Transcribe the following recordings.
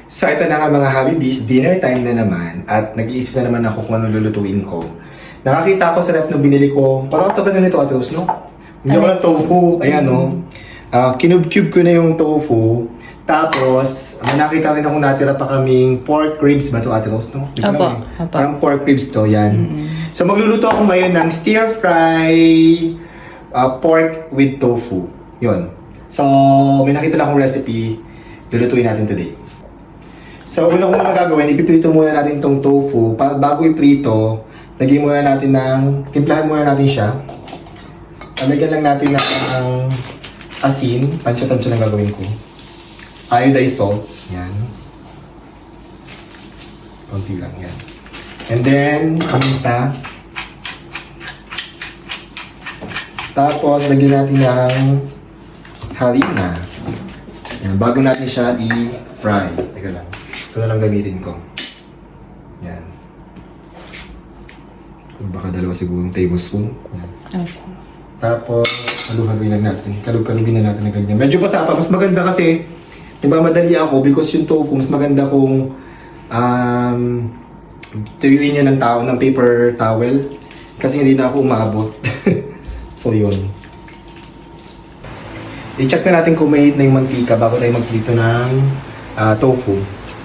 So ito na nga mga Habibis, dinner time na naman at nag-iisip na naman ako kung ano lulutuin ko. Nakakita ko sa ref na binili ko, parang ito ba na nito Ate Rose, no? Hindi ko ng tofu, ayan no. Kinube-cube ko na yung tofu. Tapos, may nakita rin ako natira pa kaming pork ribs ba ito Ate Rose, no? Opo. Parang pork ribs to, yan. So magluluto ako ngayon ng stir-fry pork with tofu. Yun. So, may nakita na akong recipe, lulutuin natin today. So, una kong gagawin, ipiprito muna natin itong tofu. Bago iprito, lagyan muna natin timplahan muna natin siya. Lagyan lang natin ng asin. Tansya-tansya lang gagawin ko. Iodized salt. Yan. Konti lang, yan. And then, paminta. Tapos, lagyan natin ng harina. Yan, bago natin siya i-fry. Teka lang. Ito na lang gamitin ko. Yan. Baka dalawa siguro tablespoon. Yan. Okay. Tapos, halu-haluin lang natin. Kalug-kalugin na natin ng ganyan. Medyo pasapa. Mas maganda kasi, nagmamadali ako because yung tofu, mas maganda kung tuyuin niya ng ng paper towel. Kasi hindi na ako umabot. So, yun. I-check na natin kung may na yung mantika bago tayo magprito ng tofu.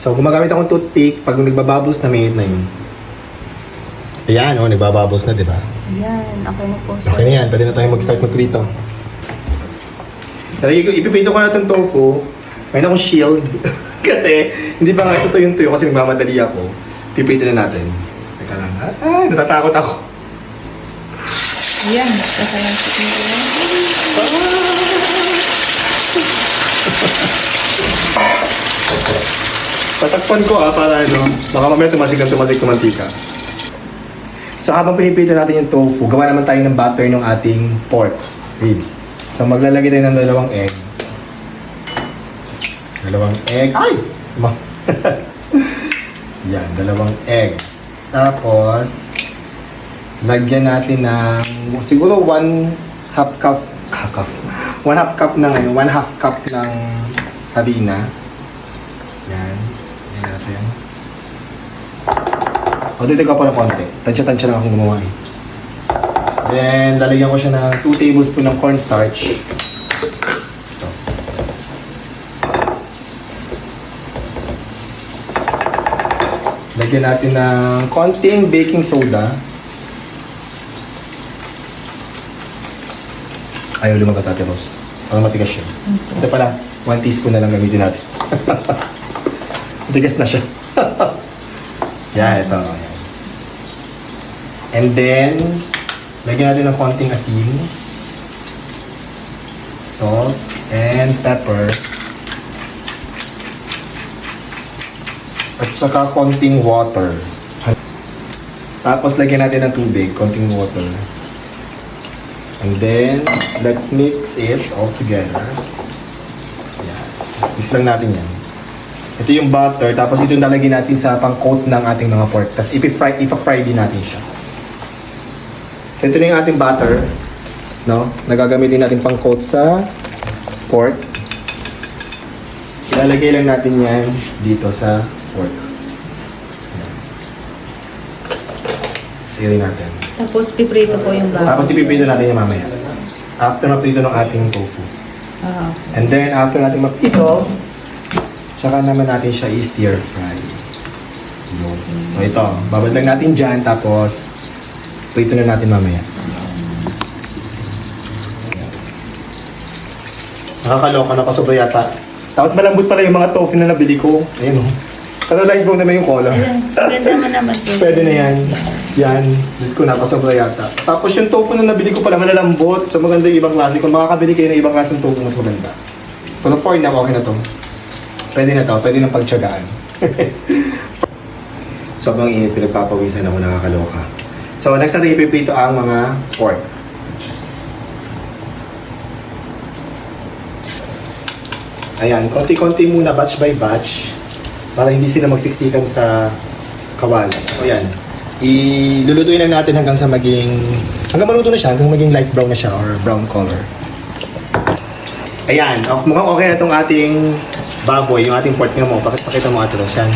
So, gumagamit akong toothpick pag nagbabubbles na may na yun. Ayan, nagbabubbles na, di ba? Ayan, okay na po. Sir. Okay na yan, pwede na tayo mag-start magprito. Ipiprito ko na itong tofu. May na akong shield. Kasi, hindi pa nga ito yung tuyo kasi nagmamadali ako. Piprito na natin. Teka lang. Natatakot ako. Ayan, kasayang sikin ko yan. Patakpan ko para baka mamaya tumasik ng mantika. So habang pinipito natin yung tofu, gawa naman tayo ng butter ng ating pork ribs. So maglalagay tayo ng dalawang egg. Ay! Yan, dalawang egg. Tapos, lagyan natin ng siguro 1/2 cup ng harina. Yan. Yan natin. O, dito ko pa ng konti. Tansya-tansya lang akong gumawa eh. Then, lalagyan ko siya ng 2 tablespoon ng cornstarch. Ito. Lagyan natin ng konting baking soda. Ayaw lumabas Ate Rose. Parang matigas siya. Ito pala, 1 teaspoon na lang gamitin natin. Matigas na siya. Yan, ito. And then, lagyan natin ng konting asin, salt, and pepper. At saka konting water. Tapos, lagyan natin ng tubig, konting water. And then, let's mix it all together. Yan. Mix lang natin yan. Ito yung butter, tapos ito yung lalagyan natin sa pang-coat ng ating mga pork. Tapos ipa-fry din natin siya. So ito na yung ating butter, no? Nagagamitin natin pang-coat sa pork. Ilalagay lang natin yan dito sa pork. Yan. Sige natin. Tapos piprito po yung bago. Tapos ipiprito natin yung mamaya. After maprito ng ating tofu. And then after natin maprito, saka naman natin siya i-stir fry. So ito, babad lang natin dyan, tapos prito na natin mamaya. Nakakaloka, nakasobra yata. Tapos malambot pala yung mga tofu na nabili ko. Ayun o. Pero light brown naman yung color. Ganda mo naman po. Pwede na yan. Yan. Diyos ko, nakasobra yata. Tapos yung tofu na nabili ko pala malalambot. So maganda yung ibang klase. Kung makakabili kayo ng ibang klase ng tofu, mas maganda. Pero for now, okay na to. Pwede na to. Pwede na pagtsagaan. Sobrang init. Pinagpapawisan ako, nakakaloka. So next natin ipiprito ang mga pork. Ayan. Konti-konti muna. Batch by batch. Para hindi sila magsiksikan sa kawali. So yan. Ilulutuin lang natin hanggang maluto na siya, hanggang maging light brown na siya or brown color. Ayan, mukhang okay na itong ating baboy, yung ating pork nga mo. Pakita mo Ate Rose yan.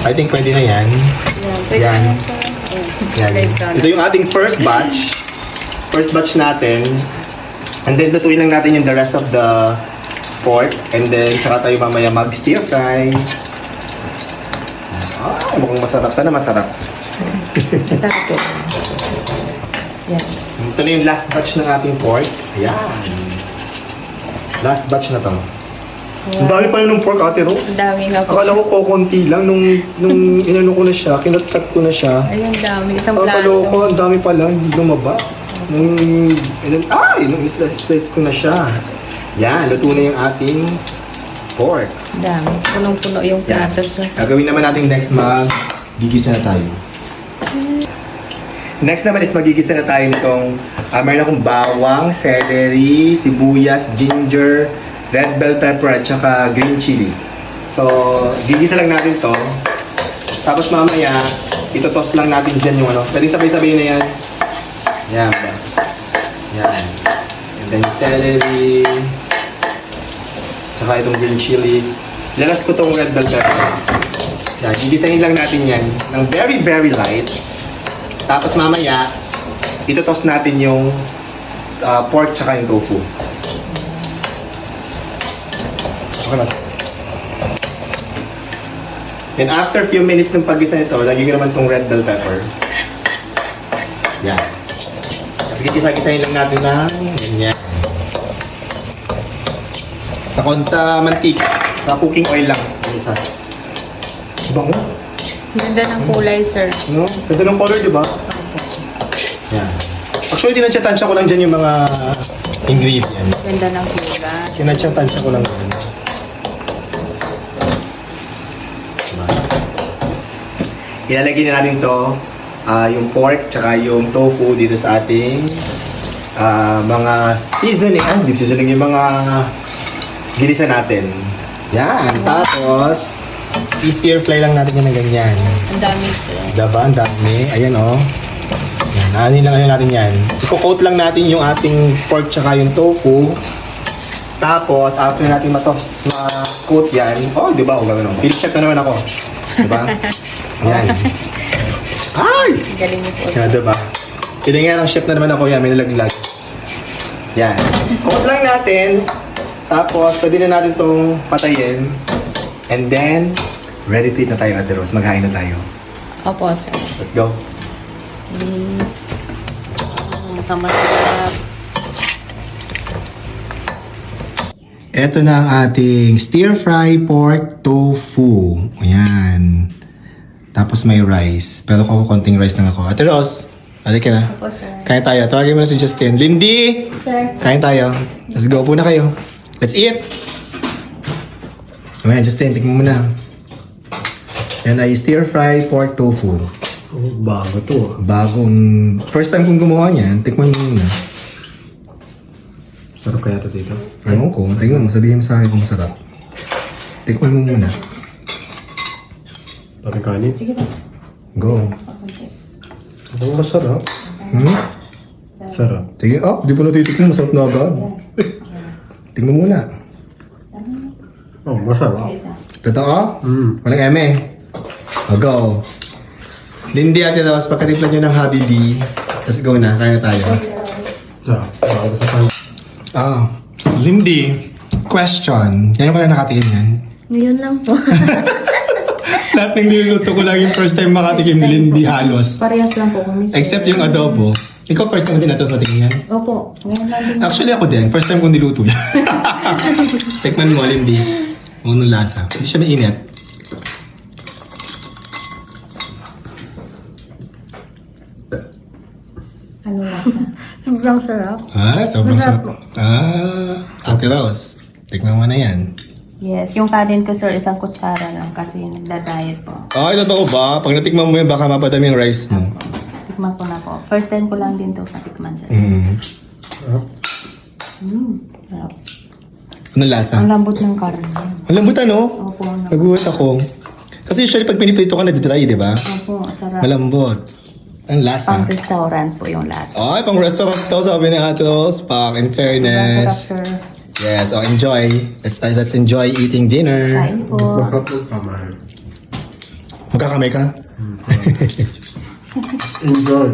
I think pwede na yan. Pwede Yan. na siya. Yan. Live ka na. Ito yung ating first batch. First batch natin. And then lutuin lang natin yung the rest of the pork. And then saka tayo mamaya mag-stir fry. Ah, mukhang masarap. Sana masarap. Masarap po. Yan. Ito na yung last batch ng ating pork. Ayan. Last batch na to. Ang dami pa yun ng pork, Ate Rose. Ang dami nga po. Akala ko konti lang nung inano ko na siya, kinat-cut ko na siya. Ayun, dami. Isang Akala ko, plato. ang dami pa lang, hindi lumabas. Nung slice ko na siya. Yan, luto na yung ating pork. Ang dami. Punong-puno yung Yan. plato, sir. Gagawin naman natin next, magigisa na tayo. Next naman is magigisa na tayo nitong, meron akong bawang, celery, sibuyas, ginger, red bell pepper, at saka green chilies. So, gigisa lang natin to. Tapos mamaya, itotoss lang natin dyan yung ano. Pwede sabay-sabay na yan. Yan. Yan. And then yung celery. Tsaka itong green chilies. Lalas ko tong red bell pepper. Yan. Gigisahin lang natin yan ng very, very light. Tapos mamaya, itotoss natin yung pork tsaka yung tofu. Okay na. Then after few minutes ng paggisa nito, lagyan ko naman tong red bell pepper. Yan. Tapos gigisa-gisahin lang natin ng ganyan. Sa konta mantika, sa cooking oil lang. Isa. Bango. Ganda ng kulay, sir. No? Ganda ng color, di ba? Yan. Actually, tinansya-tansya ko lang dyan yung mga ingredients. Ganda ng kulay. Tinansya-tansya ko lang dyan. Diba? Ilalagay na natin to, yung pork, tsaka yung tofu dito sa ating mga seasoning. Hindi seasoning yung mga ginisa natin. Yan. Tapos, i-stir fry lang natin yun ng ganyan. Ang dami, sir. Diba? Ang dami. Ayan o. Yan. Aanin lang natin yan. I-coat lang natin yung ating pork tsaka yung tofu. Tapos, after natin ma-coat yan. Oh, di ba? O gano'n. Field chef na naman ako. Di ba? Yan. Ay! Ang galing niyo po, Yan, sir. di ba? Pilingan ng chef na naman ako yan. May nalaglag. Yan. Coat lang natin. Tapos, pwede na natin itong patayin. And then, ready to eat na tayo, Ate Rose. Maghain na tayo. Opo, sir. Let's go. Mukhang masarap. Ito na ang ating stir-fry pork tofu. Ayan. Tapos may rice. Pero ako konting rice lang ako. Ate Rose, halika na. Opo, sir. Kain tayo. Tawagin mo na si Justin. Lindy! Sir. Kain tayo. Let's go po na kayo. Let's eat! Ayan, Justin, tikman mo na. Yan ay stir-fry pork tofu. Oh, bago to. Bagong... First time kong gumawa niyan. Tikman mo muna. Sarap kaya to dito. Ano ko? Tingnan mo. Sabihin mo sa akin kung masarap. Tikman mo muna. Pati kanin. Go. Ang masarap. Hmm? Sarap. Sige, di pa natitikman. Masarap na agad. Tingnan mo muna. Oh, masarap. Totoo? Mm. Walang eme. Go. Lindy at Rose, pagkatimpla nyo ng Habibi. Let's go na. Kaya na tayo. Sarap. Bago sa kanin. Lindy, question. Ngayon ka na nakatikim yan? Ngayon lang po. Lahat ng niluluto ko lagi first time makatikim ni Lindy halos. Parehas lang po kami, sir. Except yung adobo. Ikaw first time din natin matingin yan? Opo. Ngayon lang din. Actually ako din. First time kong niluto yan. Tikman mo, Lindy. Unong lasa. Hindi siya mainit. Ano lasa? Sobrang sarap. Sobrang Masarap sarap. Ate Rose, tikman mo na yan. Yes, yung kanin ko, sir, isang kutsara lang kasi nagda-diet po. Ay, totoo ba? Pag natikman mo yan, baka mapadami yung rice mo. Tikman ko na po. First time ko lang din to patikman, sir. Sarap. Sarap. Anong lasa? Ang lambot ng karne. Ang lambot ano? Opo, ang lambot. Nagulat ako. Kasi usually pag piniprito ka na dito tayo, di ba? Opo, sarap. Malambot. Ang lasa. Pang restaurant po yung lasa. Ay, pang restaurant to, sabi ni Ate Rose. Pak, in Sobrang sarap, fairness. sir. Yes, oh, enjoy. Let's enjoy eating dinner. Kain po. Masarap yung kamay. Magkakamay ka? Enjoy.